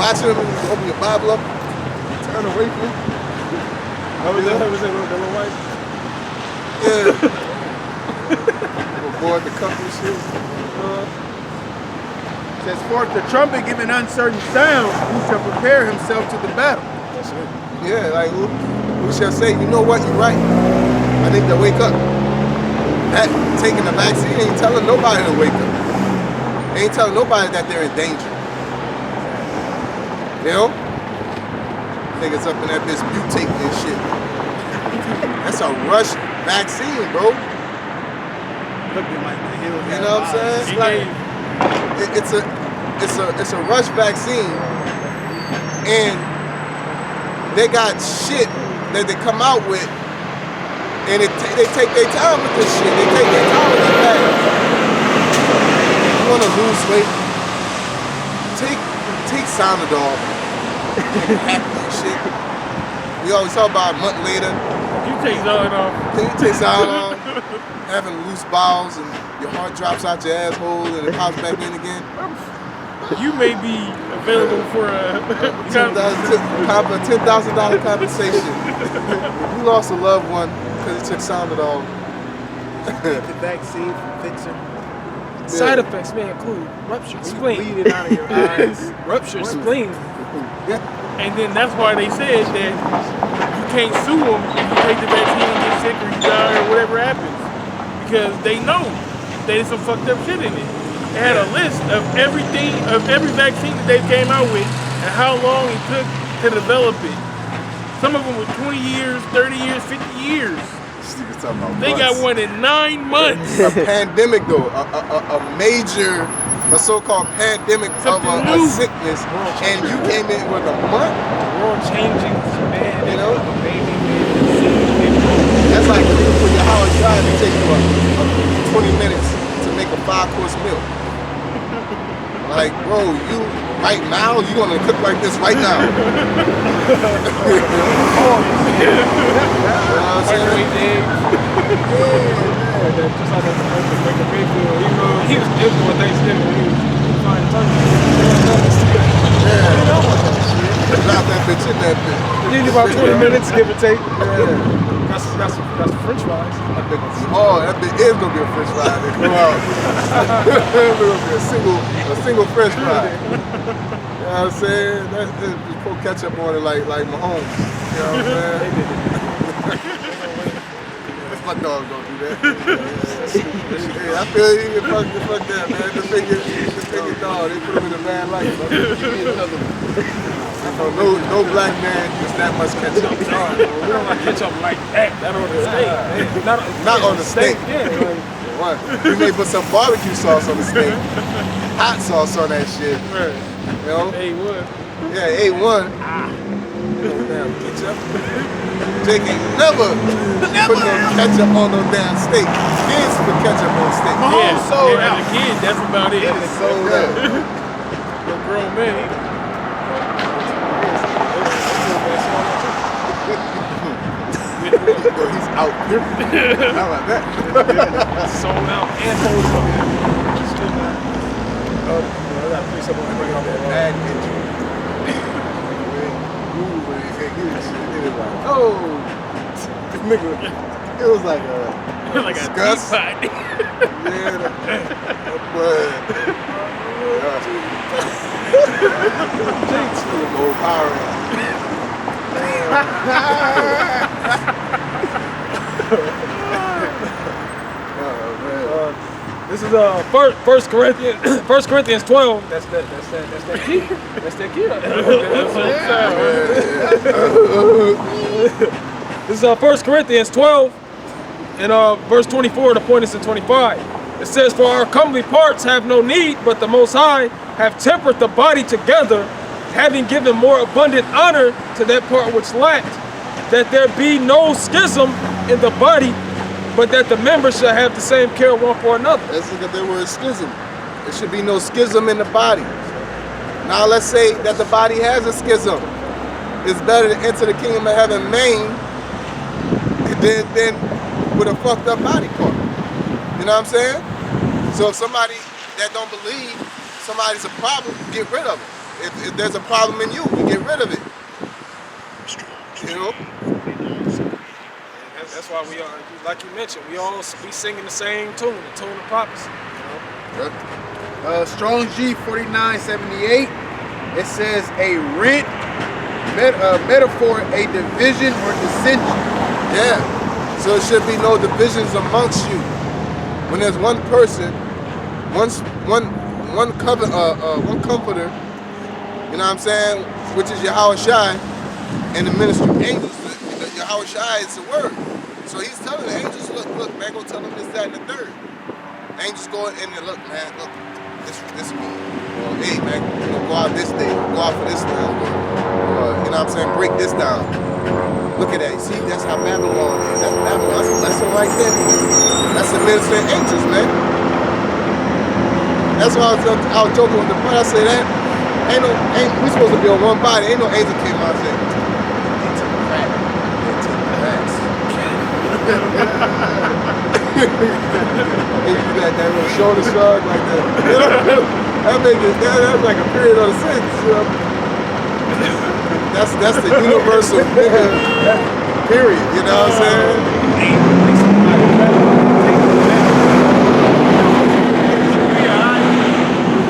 watching him, and you open your Bible up, turn away from him. What was that? Was that the little wife? Yeah. Aboard the cup and shit. Says, forth the trumpet giving uncertain sound, who shall prepare himself to the battle? That's it. Yeah, like who shall say, you know what, you're right. I need to wake up. That taking the vaccine ain't telling nobody to wake up. Ain't telling nobody that they're in danger. You know? Niggas up in that bitch mutating and shit. That's a rush vaccine, bro. Looking like the hills. You know what I'm saying? It's like it's a rush vaccine, and they got shit that they come out with, and they take their time with this shit. They take their time with this bag. You want to lose weight? Take Sonadol. Happy and shit. We always talk about a month later. You take Zolidol. Then you take Sonadol, having loose bowels, and your heart drops out your asshole, and it pops back in again. You may be available for a $10,000 compensation. If you lost a loved one because he took Sonadol. The vaccine from Pfizer. Side effects may include ruptured spleen, Bleeding out of your eyes. ruptured spleen. And then that's why they said that you can't sue them if you take the vaccine and get sick or you die or whatever happens. Because they know there's some fucked up shit in it. They had a list of everything, of every vaccine that they came out with and how long it took to develop it. Some of them were 20 years, 30 years, 50 years. They got one in 9 months. A pandemic though, a major, a so-called pandemic of a sickness, and you came in with a month? World changing, man. You know? That's like cooking for your Howard Drive and take you 20 minutes to make a 5-course meal. Like, bro, you right now, you gonna cook like this right now. You know what I'm saying? Just like Baker Mayfield, he was ill for Thanksgiving when he was frying turkey. Drop that bitch in that bitch. You need about 20 minutes, give or take. That's French fries. That bitch is gonna be a French fry. They come out. It's gonna be a single French fry. You know what I'm saying? That's just pour ketchup on it like Mahomes. You know what I'm saying? My dog gonna do that. I feel you. Fuck that, man. The bigger dog. They put him in a bad light. No black man gets that much ketchup. We don't like ketchup like that. Not on the steak. Not on the steak. Yeah. What? You may put some barbecue sauce on the steak. Hot sauce on that shit. You know? A1. Yeah, A1. Damn ketchup. Jake ain't never put no ketchup on no damn steak. Kids put ketchup on steak. Yeah, as a kid, that's about it. It's sold out. The grown man. He's out. How about that? Sold out and hold up. I gotta play something to bring it up. Bad injury. Oh, nigga, it was like a Like disgust. a teapot. Yeah, but Jake's full of old power. This is First Corinthians 12. That's that key. That's that key. This is 1 Corinthians 12 and verse 24. The point is in 25. It says, "For our comely parts have no need, but the Most High have tempered the body together, having given more abundant honor to that part which lacked, that there be no schism in the body, but that the members shall have the same care one for another." Let's look at the word schism. There should be no schism in the body. Now let's say that the body has a schism. It's better to enter the kingdom of heaven maimed than with a fucked up body part. You know what I'm saying? So if somebody that don't believe somebody's a problem, get rid of it. if there's a problem in you, you get rid of it. You know? That's why we are, like you mentioned, we singing the same tune, the tune of prophecy. You know? Strong G 4978. It says a rent, metaphor, a division or dissension. Yeah. So there should be no divisions amongst you. When there's one person, one comforter, you know what I'm saying, which is Yahweh Shai, and the ministry of angels, Yahweh Shai is the word. So he's telling the angels, look, man, go tell them this, that, and the third. The angels go in and look, man, look, this me. Or, hey, man, go out this day, go out for this time. Or, you know what I'm saying, break this down. Look at that. See, that's how Babylon is. That's Babylon. That's a lesson right there. That's the ministry of angels, man. That's why I was joking with the point. I said that we supposed to be on one body. Ain't no angel came out and said, they took the crack. They took the cracks. that little shoulder shrug like that. That's like a period of the sentence. You know? That's the universal nigga period. You know what I'm saying?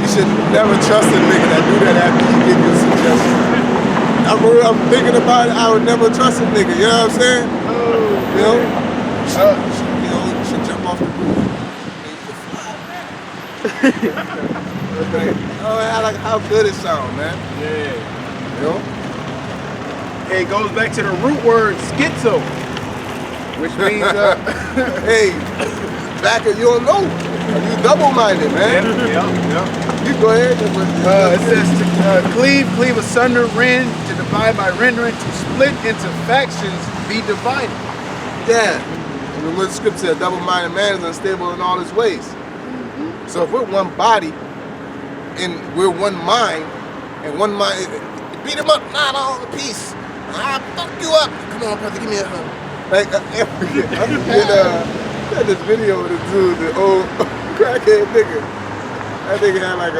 You should never trust a nigga that do that after he give you a suggestion. I'm thinking about it. I would never trust a nigga. You know what I'm saying? You know? You should jump off the roof. Oh, like how good it sound, man. Yeah. You know? It goes back to the root word schizo, which means hey, you don't know. You double-minded, man. Yeah. You go ahead. It says to cleave asunder, rend, to divide by rendering, to split into factions, be divided. Yeah. Remember the scripture said, double-minded man is unstable in all his ways. So if we're one body and we're one mind, and one mind, beat him up, not all the peace. I'll fuck you up. Come on, brother, give me a hug. Like, I had this video with this dude, the old crackhead nigga. That nigga had like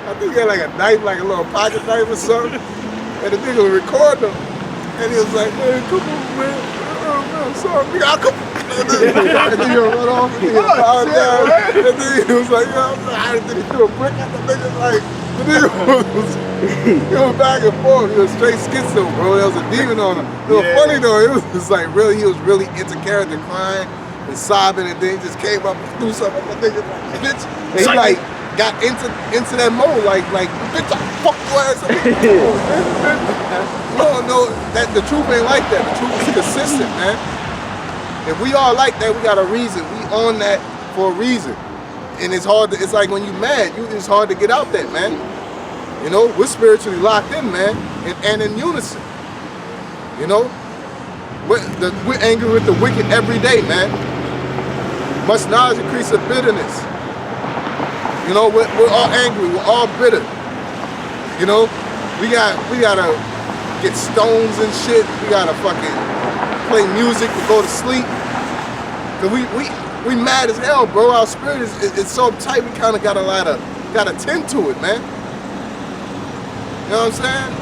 I think he had like a knife, like a little pocket knife or something. And the nigga was recording him. And he was like, man, come on, man. I'm sorry, nigga, I'll come. And then he run off and he apologized. And then he was like, I didn't think he threw a brick at the nigga. Like, the nigga was back and forth. He was straight schizo, bro. There was a demon on him. It was funny though. It was just like really, he was really into character, crying and sobbing, and then he just came up and threw something at the nigga. Like, bitch. And he like got into that mode, like bitch, I fuck your ass up. No, that the truth ain't like that. The truth is consistent, man. If we all like that, we got a reason. We on that for a reason. And it's hard. It's like when you mad, it's hard to get out that, man. You know, we're spiritually locked in, man, and in unison. You know, we're angry with the wicked every day, man. Much knowledge increases bitterness. You know, we're all angry. We're all bitter. You know, we gotta get stones and shit. We gotta fucking play music to go to sleep. Cause we mad as hell, bro. Our spirit is so tight. We kind of gotta tend to it, man. You know what I'm saying?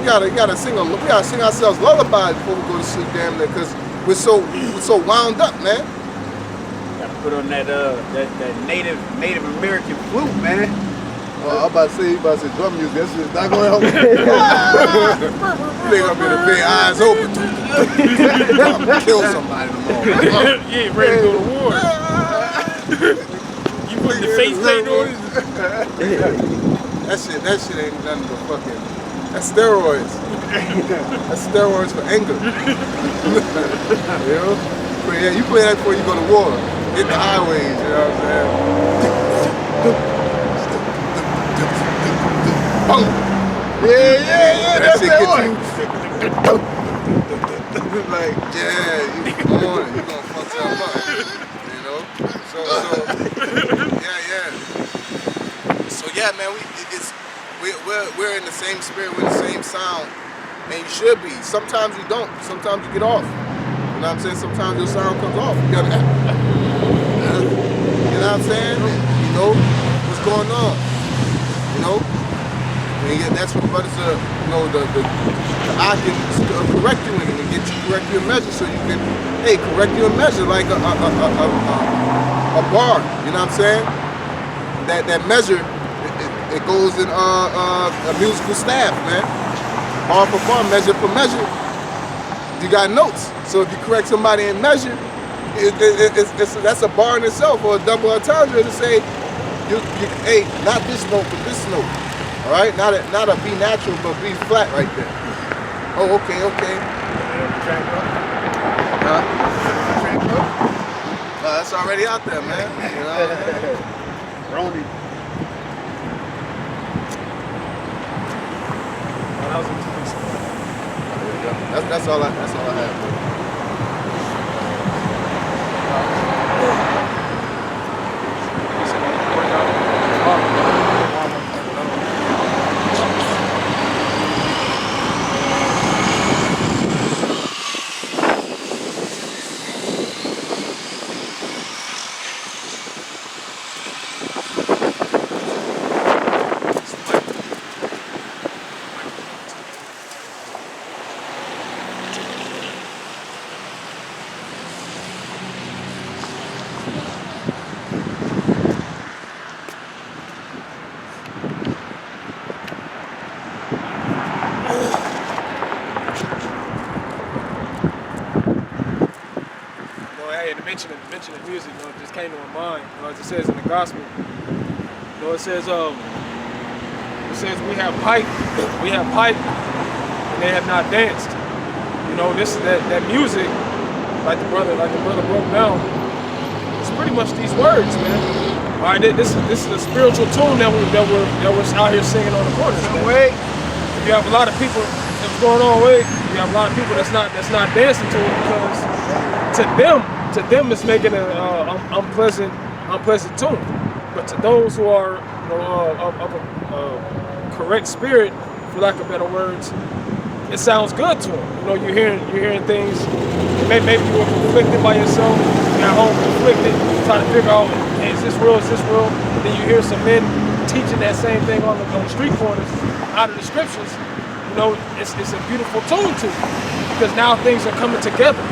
We gotta sing ourselves lullabies before we go to sleep, damn near, cause we're so wound up, man. Gotta put on that Native American flute, man. Well, I'm about to say drum music. That's just not gonna help me. They gonna be the big eyes open. Kill somebody tomorrow. Yeah, ready to go to war. You put the face paint on it. That shit ain't nothing but fucking. That's steroids. That's steroids for anger. You know? But yeah, you play that before you go to war. Hit the highways, you know what I'm saying? Boom. Yeah, that shit gets you. Like, yeah, you on it. You gonna fuck something up. You know? So yeah, man, we're in the same spirit, we're in the same sound. And you should be. Sometimes you don't. Sometimes you get off. You know what I'm saying? Sometimes your sound comes off. You gotta, you know what I'm saying? You know what's going on. know? And that's what brothers are, you know, the I can correct you in and get you correct your measure so you can, hey, correct your measure like a bar, you know what I'm saying? That measure, it goes in a musical staff, man. Bar for bar, measure for measure. You got notes. So if you correct somebody in measure, that's a bar in itself, or a double entendre to say, hey, not this note, but this note. All right, not a B natural, but B flat right there. Oh, okay. That's already out there, man. You know what I mean? Roni. That's all I have. Mentioning music, you know, it just came to my mind. You know, as it says in the gospel, you know, it says we have pipe, and they have not danced. You know, this that music, like the brother broke down. It's pretty much these words, man. All right, this is a spiritual tune that we're out here singing on the corners. No way. You have a lot of people that's going on way. You have a lot of people that's not dancing to it because to them it's making an unpleasant tune. But to those who are, you know, of a correct spirit, for lack of better words, it sounds good to them. You know, you're hearing things. Maybe you were conflicted by yourself. You're at home conflicted, trying to figure out, hey, is this real? Is this real? And then you hear some men teaching that same thing on the street corners, out of the scriptures. You know, it's a beautiful tune to it because now things are coming together.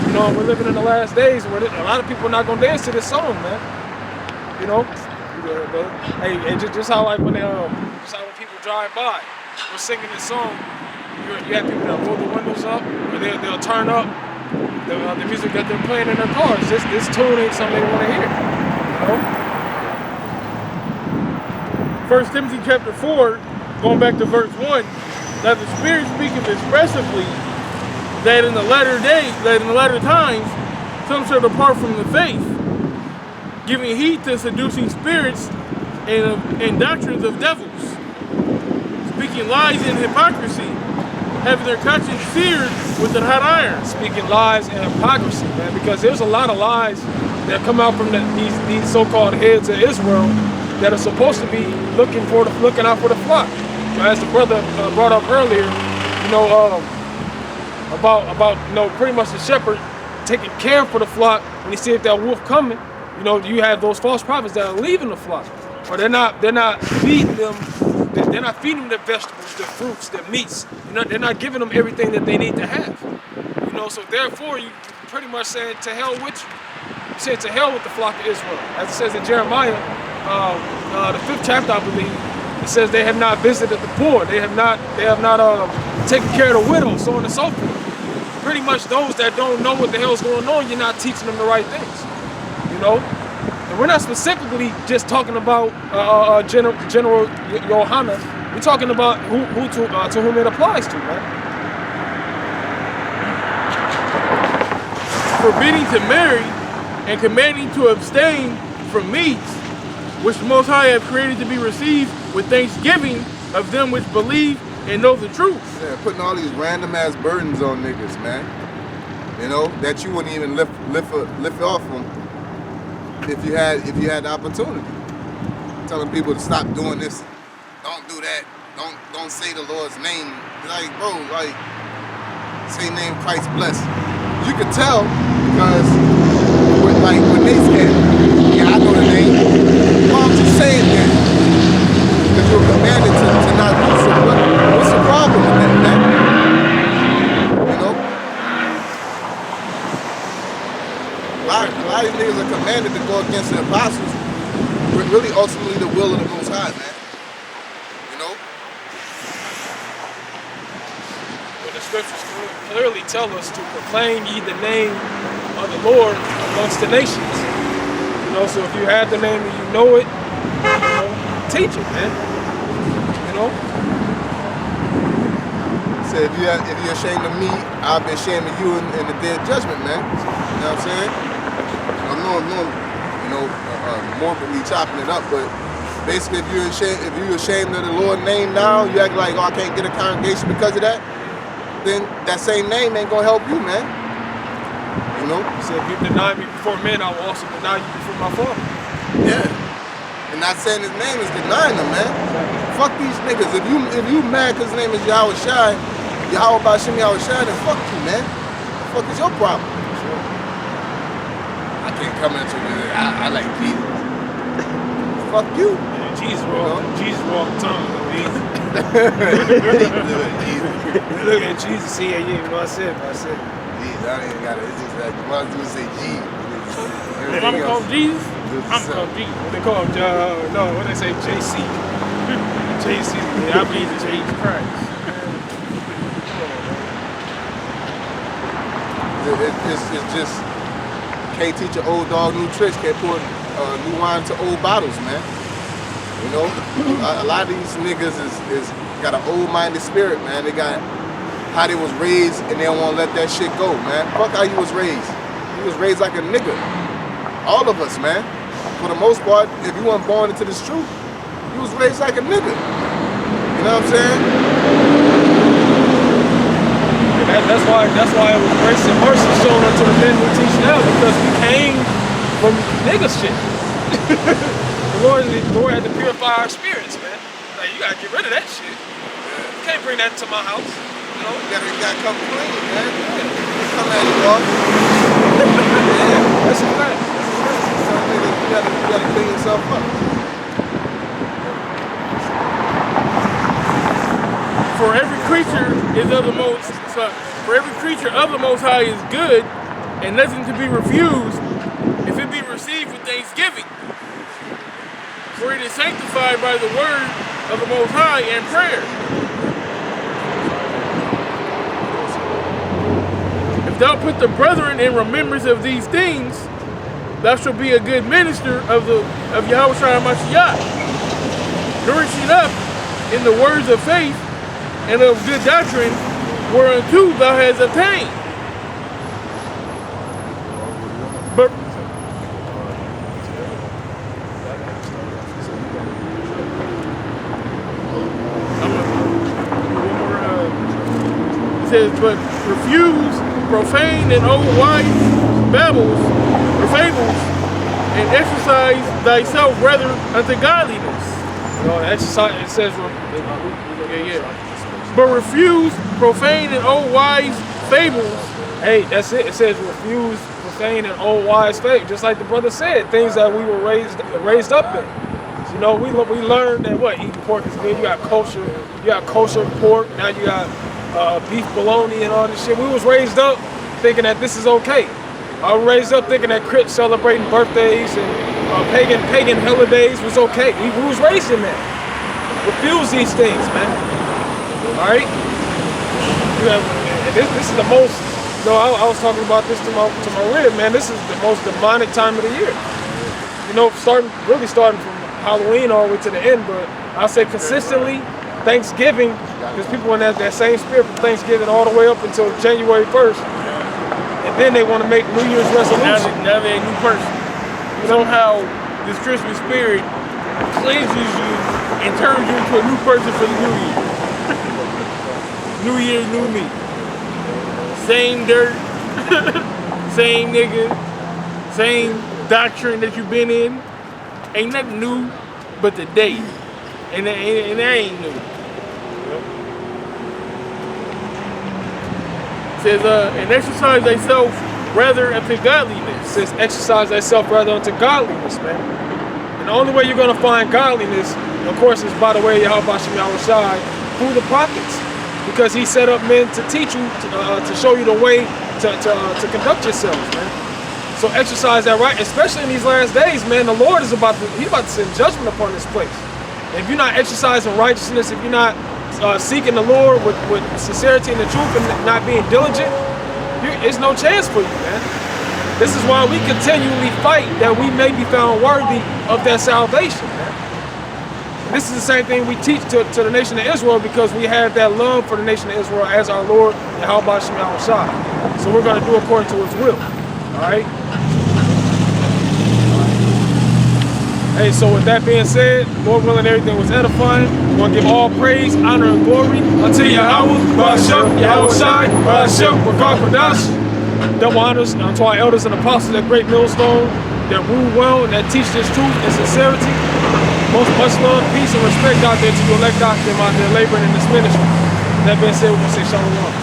You know, we're living in the last days where a lot of people are not gonna dance to this song, man. You know, hey, just how like when people drive by, we're singing this song. You have people that roll the windows up, or they'll turn up the music that they're playing in their cars. This tune ain't something they want to hear. You know. 1 Timothy chapter 4, going back to verse 1, that the Spirit speaketh expressively that in the latter times, some shall depart from the faith, giving heed to seducing spirits and doctrines of devils, speaking lies and hypocrisy, having their conscience seared with the hot iron. Speaking lies and hypocrisy, man, because there's a lot of lies that come out from these so-called heads of Israel that are supposed to be looking out for the flock. So as the brother brought up earlier, you know, about you know, pretty much the shepherd taking care for the flock when he sees that wolf coming. You know, you have those false prophets that are leaving the flock, or they're not feeding them. They're not feeding them their vegetables, their fruits, their meats. You know, they're not giving them everything that they need to have. You know, so therefore you pretty much saying to hell with you. You said to hell with the flock of Israel, as it says in Jeremiah, the 5th chapter, I believe. It says they have not visited the poor. They have not taken care of the widow, so on and so forth. Pretty much those that don't know what the hell's going on, you're not teaching them the right things. You know? And we're not specifically just talking about General Yohanan. We're talking about to whom it applies to, man. Forbidding to marry and commanding to abstain from meats, which the Most High have created to be received with thanksgiving of them which believe and know the truth. Yeah, putting all these random ass burdens on niggas, man. You know, that you wouldn't even lift off them if you had the opportunity. Telling people to stop doing this, don't do that, don't say the Lord's name. Like, bro, like, say name Christ bless. You can tell because when they scared, yeah, I know the name. Why aren't you saying that? Because you're commanded to not do so. What's the problem with that, man? You know? A lot of these niggas are commanded to go against the apostles, but really ultimately the will of the Most High, man. You know? But the scriptures clearly tell us to proclaim ye the name of the Lord amongst the nations. You know, so if you have the name and you know it, teach it, man. You know? So if you're ashamed of me, I'll be ashamed of you in the day of judgment, man. You know what I'm saying? I'm morbidly chopping it up, but basically if you're ashamed of the Lord's name now, you act like, oh, I can't get a congregation because of that, then that same name ain't gonna help you, man. You know? So if you deny me before men, I will also deny you before my Father. Yeah. And not saying his name is denying him, man. Fuck these niggas. If you mad because his name is Yahweh Shai, Yahweh Bashim Yahweh Shai, then fuck you, man. The fuck is your problem? I can't come into it. I like Jesus. Fuck you. Yeah, Jesus walk the tongue. Look at Jesus. See, yeah, you know what I said. Jesus, I ain't got it. It's just like, you might as well say Jesus. If I'm called Jesus, I'm called Jesus. What they call him? What they say? JC. JC. Yeah, I believe in Jesus Christ. It's just, can't teach an old dog new tricks, can't pour new wine to old bottles, man. You know, a lot of these niggas is got an old-minded spirit, man. They got how they was raised and they don't want to let that shit go, man. Fuck how you was raised. You was raised like a nigga. All of us, man. For the most part, if you weren't born into this truth, you was raised like a nigga. You know what I'm saying? That's why it was grace and mercy shown unto the men we teach now, because we came from nigga shit. The Lord had to purify our spirits, man. Like, you gotta get rid of that shit. You can't bring that to my house. You know? You gotta come clean, man. Come at it, dog. That's a fact. You gotta clean yourself up. For every creature of the Most High is good, and nothing to be refused if it be received with thanksgiving. For it is sanctified by the word of the Most High and prayer. If thou put the brethren in remembrance of these things, thou shalt be a good minister of Yahweh Shai HaMashiach, nourishing up in the words of faith and of good doctrine, whereunto thou hast attained. But it says, but refuse profane and old wise babbles or fables, and exercise thyself rather unto godliness. You know, exercise, it says, But refuse profane and old wise fables. hey, that's it. It says refuse profane and old wise fables. Just like the brother said, things that we were raised up in. You know, we learned that eating pork is good. You got kosher pork. Now you got beef bologna and all this shit. We was raised up thinking that this is okay. I was raised up thinking that Crips celebrating birthdays and pagan holidays was okay. We was raised in that. Refuse these things, man. All right. This is the most. You know, I was talking about this to my rib, man. This is the most demonic time of the year. You know, starting from Halloween all the way to the end, but I say consistently Thanksgiving, because people in that same spirit from Thanksgiving all the way up until January 1st, and then they want to make New Year's resolutions. Now they're a new person. Somehow this Christmas spirit cleanses you and turns you into a new person for the new year. New year, new me. Same dirt, same nigga, same doctrine that you've been in. Ain't nothing new but the day. And that ain't new. It says, and exercise thyself rather unto godliness. It says exercise thyself rather unto godliness, man. And the only way you're gonna find godliness of course, it's by the way Yahweh Shem Yahushai through the prophets, because he set up men to teach you, to show you the way to conduct yourselves, man. So exercise that right, especially in these last days, man. The Lord is about to send judgment upon this place. If you're not exercising righteousness, if you're not seeking the Lord with sincerity and the truth and not being diligent, it's no chance for you, man. This is why we continually fight that we may be found worthy of that salvation, man. And this is the same thing we teach to the nation of Israel, because we have that love for the nation of Israel as our Lord, Yahweh Shem Yahushai. So we're going to do according to his will, all right? Hey, so with that being said, Lord willing, everything was edifying. We're going to give all praise, honor, and glory unto Yahweh, Ba'ashem, Yahushai, Ba'ashem, Rakah Kodash. Double honors unto our elders and apostles at Great Millstone that rule well and that teach this truth and sincerity. Much love, peace, and respect out there to your elect doctor out there laboring in this ministry. That being said, we're going to say shalom.